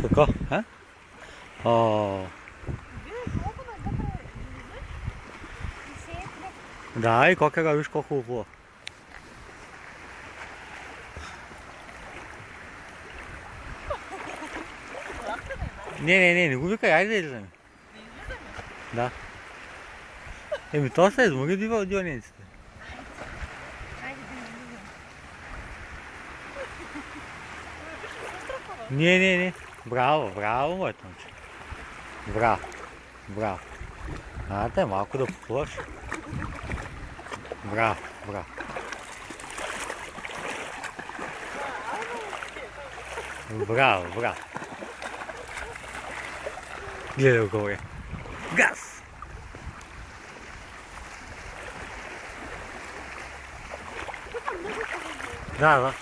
Какво? А? О. Да, и кокера, виж колко хубаво. Не го викай, айде да излезем. Да. Еми, то се измори диванеците. Не. Браво, моето момче. Браво. Те малко да поплуваш. Браво. Браво. Гледай горе. Газ! Да.